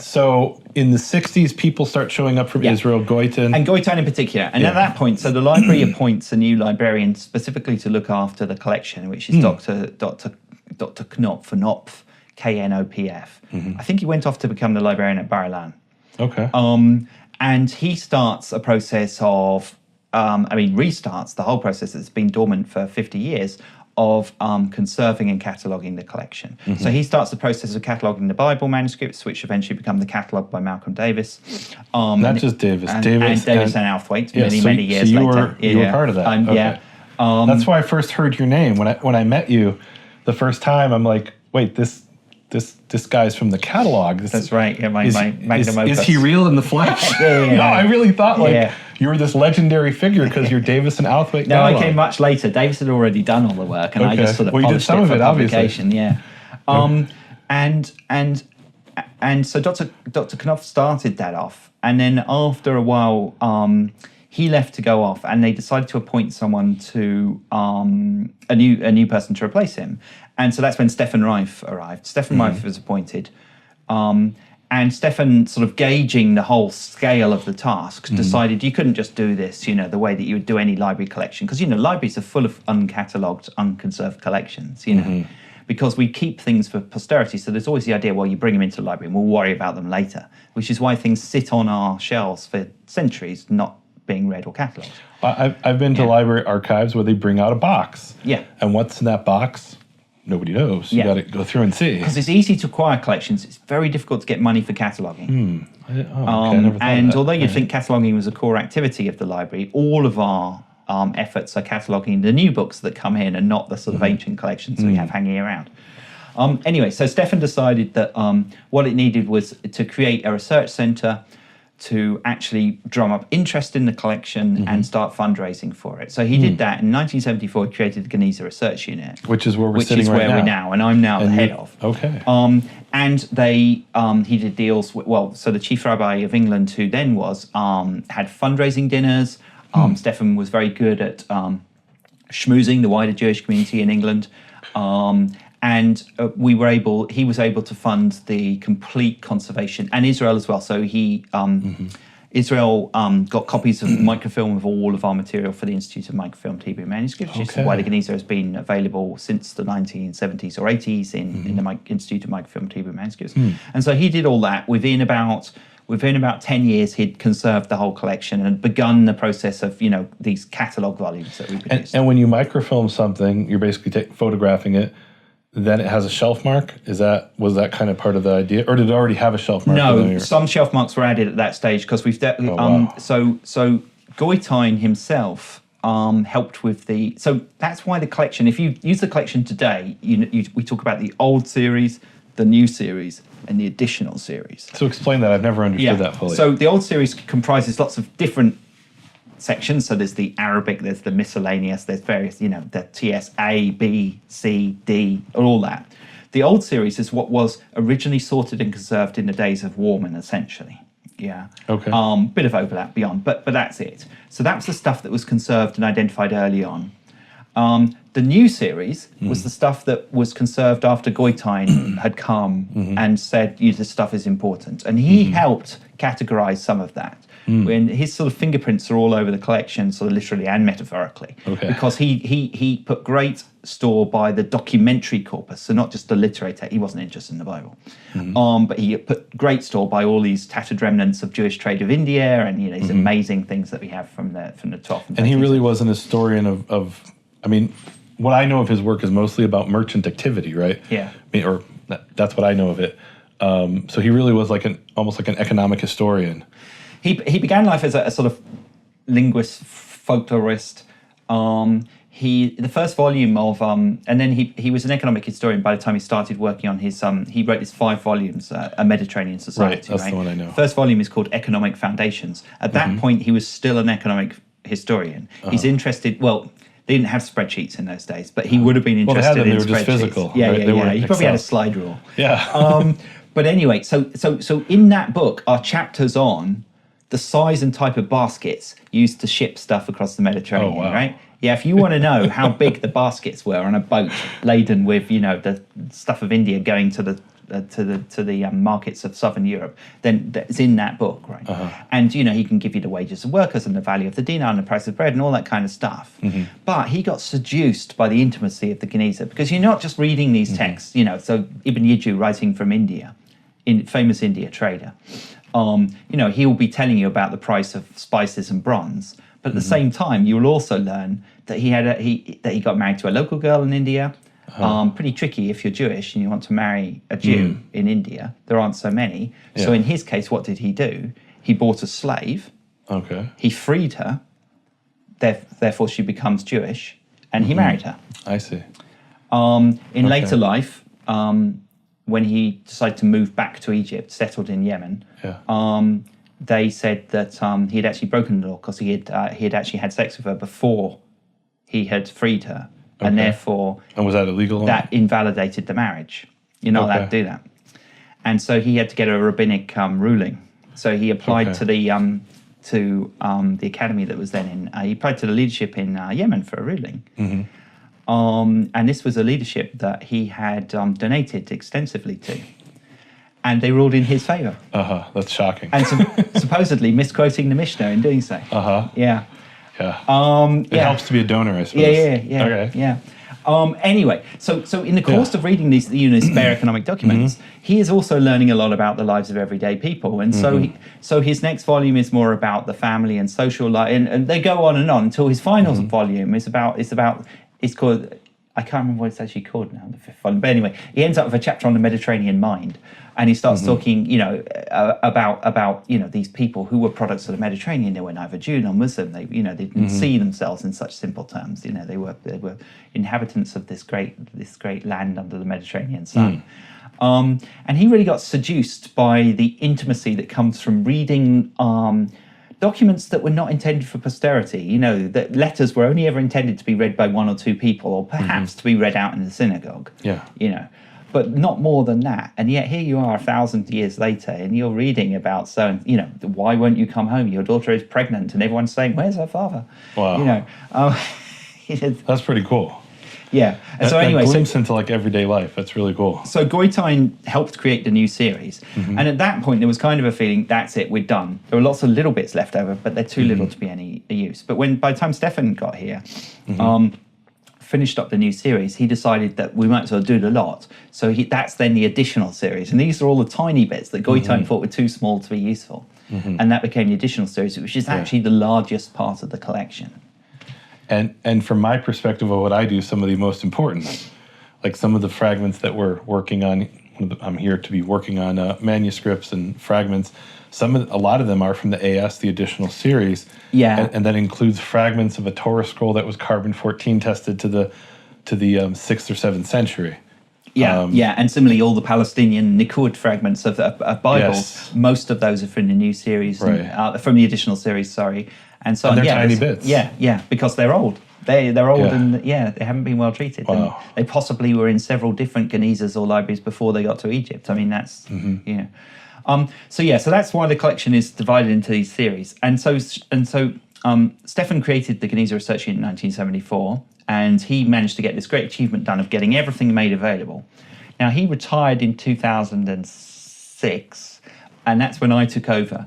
So in the 60s, people start showing up from Israel, Goitin. And Goitin in particular. And at that point, so the library appoints a new librarian specifically to look after the collection, which is Dr. Knopf, or Knopf, K-N-O-P-F. I think he went off to become the librarian at Bar-Ilan. Okay. And he starts a process of, restarts the whole process that's been dormant for 50 years of conserving and cataloguing the collection. So he starts the process of cataloguing the Bible manuscripts, which eventually become the catalogue by Malcolm Davis. Not just Davis. Davis and Althwaite, many years later. You were part of that. Okay. Yeah. That's why I first heard your name. When I met you the first time, I'm like, wait, this guy's from the catalog. That's right. Yeah, my magnum opus. Is he real in the flesh? No, I really thought you were this legendary figure because you're Davis and Althwaite. No, I came much later. Davis had already done all the work, and I just sort of polished it for publication. Yeah. And so Dr. Knopf started that off, and then after a while, he left to go off, and they decided to appoint someone to a new person to replace him. And so that's when Stefan Reif arrived. Stefan Reif was appointed. And Stefan, sort of gauging the whole scale of the task, decided you couldn't just do this, the way that you would do any library collection. Because, libraries are full of uncatalogued, unconserved collections, because we keep things for posterity. So there's always the idea, well, you bring them into the library and we'll worry about them later, which is why things sit on our shelves for centuries, not being read or catalogued. I've been to library archives where they bring out a box. Yeah. And what's in that box? Nobody knows. You got to go through and see. Because it's easy to acquire collections. It's very difficult to get money for cataloguing. And although you'd think cataloguing was a core activity of the library, all of our efforts are cataloguing the new books that come in and not the sort of ancient collections that we have hanging around. Anyway, so Stefan decided that what it needed was to create a research centre to actually drum up interest in the collection and start fundraising for it. So he did that. In 1974, he created the Geniza Research Unit. Which is where we're sitting right now. Which is where we're now, and I'm now the head of. Okay. And he did deals with, so the Chief Rabbi of England, who then was, had fundraising dinners. Stefan was very good at schmoozing the wider Jewish community in England. And he was able to fund the complete conservation, and Israel as well. So Israel got copies of microfilm of all of our material for the Institute of Microfilmed Hebrew Manuscripts, which is why the Geniza has been available since the 1970s or 80s in the Institute of Microfilmed Hebrew Manuscripts. And so he did all that. Within about 10 years, he'd conserved the whole collection and begun the process of, these catalogue volumes that we produced. And when you microfilm something, you're basically photographing it. Then it has a shelf mark. Was that kind of part of the idea, or did it already have a shelf mark? No, some shelf marks were added at that stage because we've. So Goitin himself helped with the. So that's why the collection. If you use the collection today, we talk about the old series, the new series, and the additional series. So explain that. I've never understood that fully. So the old series comprises lots of different sections. So there's the Arabic, there's the miscellaneous, there's various, the TS A, B, C, D, all that. The old series is what was originally sorted and conserved in the days of Warman, essentially. Yeah. Okay. Bit of overlap beyond, but that's it. So that was the stuff that was conserved and identified early on. The new series was the stuff that was conserved after Goitin had come and said, this stuff is important. And he helped categorize some of that. When his sort of fingerprints are all over the collection, sort of literally and metaphorically, because he put great store by the documentary corpus, so not just the literary. He wasn't interested in the Bible, but he put great store by all these tattered remnants of Jewish trade of India and these amazing things that we have from the 12th and 13th. And he really was an historian of. I mean, what I know of his work is mostly about merchant activity, right? Yeah. That's what I know of it. So he really was almost like an economic historian. He began life as a sort of linguist, folklorist. The first volume of, and then he was an economic historian by the time he started working on his, he wrote his 5 volumes, A Mediterranean Society. Right, that's the one I know. The first volume is called Economic Foundations. At that point, he was still an economic historian. He's interested, they didn't have spreadsheets in those days, but he would have been interested in spreadsheets. They were just physical. Yeah, right? He probably had a slide rule. Yeah. But anyway, so in that book are chapters on the size and type of baskets used to ship stuff across the Mediterranean, right? Yeah, if you want to know how big the baskets were on a boat laden with, the stuff of India going to the to the markets of Southern Europe, then it's in that book, right? And he can give you the wages of workers and the value of the dinar and the price of bread and all that kind of stuff. But he got seduced by the intimacy of the Geniza, because you're not just reading these texts. So Ibn Yiju, writing from India, famous India trader, he'll be telling you about the price of spices and bronze. But at the same time, you will also learn that he got married to a local girl in India. Pretty tricky if you're Jewish and you want to marry a Jew in India. There aren't so many. Yeah. So in his case, what did he do? He bought a slave. Okay. He freed her. Therefore, she becomes Jewish, and he married her. I see. In later life, when he decided to move back to Egypt, settled in Yemen, they said that he had actually broken the law because he had actually had sex with her before he had freed her. And therefore... And was that illegal? That invalidated the marriage. You're not allowed to do that. And so he had to get a rabbinic ruling. So he applied to the academy that was then in... he applied to the leadership in Yemen for a ruling. And this was a leadership that he had donated extensively to. And they ruled in his favour. That's shocking. And supposedly misquoting the Mishnah in doing so. Yeah. Yeah. It helps to be a donor, I suppose. Yeah. Okay. Yeah. Anyway, so in the course of reading these spare economic documents, he is also learning a lot about the lives of everyday people, and so his next volume is more about the family and social life, and they go on until his final volume is it's called, I can't remember what it's actually called now, the fifth volume, but anyway, he ends up with a chapter on the Mediterranean mind. And he starts talking, about these people who were products of the Mediterranean. They were neither Jew nor Muslim. They didn't see themselves in such simple terms. They were inhabitants of this great land under the Mediterranean sun. And he really got seduced by the intimacy that comes from reading documents that were not intended for posterity. That letters were only ever intended to be read by one or two people, or perhaps to be read out in the synagogue. Yeah. But not more than that. And yet here you are 1,000 years later, and you're reading about, why won't you come home? Your daughter is pregnant, and everyone's saying, where's her father? Wow. That's pretty cool. Yeah. And so anyway, glimpse into everyday life. That's really cool. So Goitein helped create the new series. And at that point, there was kind of a feeling, that's it, we're done. There were lots of little bits left over, but they're too little to be any use. But by the time Stefan got here, finished up the new series, he decided that we might as well do the lot. So that's then the additional series. And these are all the tiny bits that Goitein thought were too small to be useful. And that became the additional series, which is actually the largest part of the collection. And from my perspective of what I do, some of the most important, like some of the fragments that we're working on, I'm here to be working on manuscripts and fragments. A lot of them are from the AS, the additional series. Yeah. And that includes fragments of a Torah scroll that was carbon-14 tested to the 6th or 7th century. Yeah, and similarly, all the Palestinian Nikud fragments of Bible, most of those are from the new series, from the additional series, sorry. And so they're tiny bits. Yeah, because they're old. They're old and they haven't been well treated. Wow. And they possibly were in several different Genizas or libraries before they got to Egypt. I mean, that's, So that's why the collection is divided into these series. And so Stefan created the Geniza Research Unit in 1974, and he managed to get this great achievement done of getting everything made available. Now, he retired in 2006, and that's when I took over.